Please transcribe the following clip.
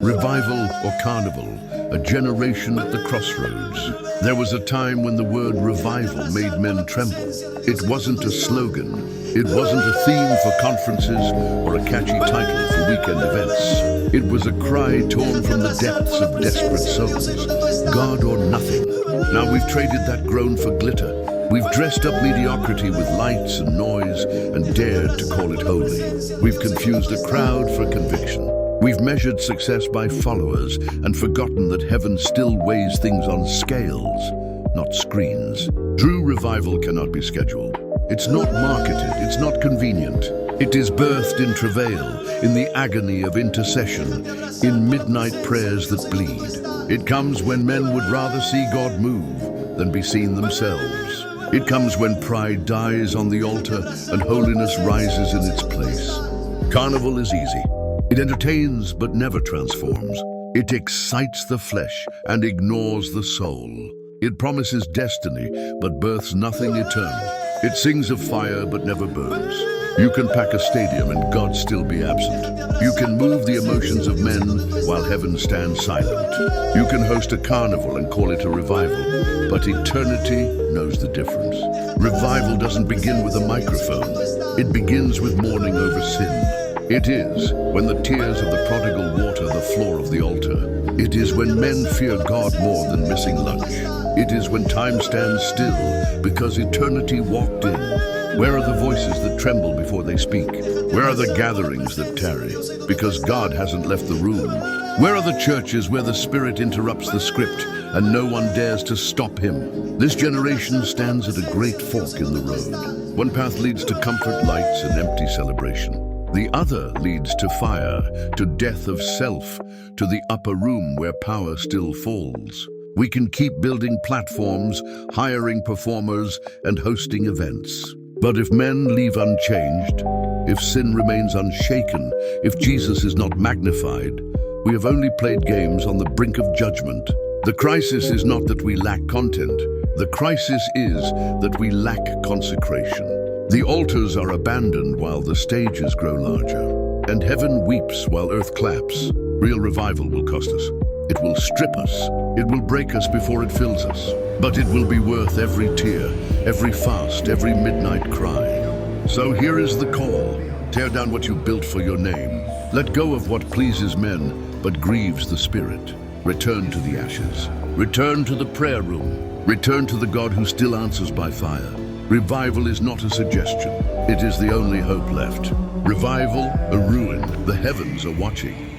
Revival or Carnival, a generation at the crossroads. There was a time when the word revival made men tremble. It wasn't a slogan. It wasn't a theme for conferences or a catchy title for weekend events. It was a cry torn from the depths of desperate souls. God or nothing. Now we've traded that groan for glitter. We've dressed up mediocrity with lights and noise and dared to call it holy. We've confused a crowd for conviction. We've measured success by followers and forgotten that heaven still weighs things on scales, not screens. True revival cannot be scheduled. It's not marketed, it's not convenient. It is birthed in travail, in the agony of intercession, in midnight prayers that bleed. It comes when men would rather see God move than be seen themselves. It comes when pride dies on the altar and holiness rises in its place. Carnival is easy. It entertains but never transforms. It excites the flesh and ignores the soul. It promises destiny but births nothing eternal. It sings of fire but never burns. You can pack a stadium and God still be absent. You can move the emotions of men while heaven stands silent. You can host a carnival and call it a revival, but eternity knows the difference. Revival doesn't begin with a microphone. It begins with mourning over sin. It is when the tears of the prodigal water the floor of the altar. It is when men fear God more than missing lunch. It is when time stands still because eternity walked in. Where are the voices that tremble before they speak? Where are the gatherings that tarry because God hasn't left the room? Where are the churches where the Spirit interrupts the script and no one dares to stop him? This generation stands at a great fork in the road. One path leads to comfort, lights, and empty celebration. The other leads to fire, to death of self, to the upper room where power still falls. We can keep building platforms, hiring performers, and hosting events. But if men leave unchanged, if sin remains unshaken, if Jesus is not magnified, we have only played games on the brink of judgment. The crisis is not that we lack content. The crisis is that we lack consecration. The altars are abandoned while the stages grow larger, and heaven weeps while earth claps. Real revival will cost us. It will strip us. It will break us before it fills us. But it will be worth every tear, every fast, every midnight cry. So here is the call. Tear down what you built for your name. Let go of what pleases men, but grieves the spirit. Return to the ashes. Return to the prayer room. Return to the God who still answers by fire. Revival is not a suggestion. It is the only hope left. Revival, a ruin. The heavens are watching.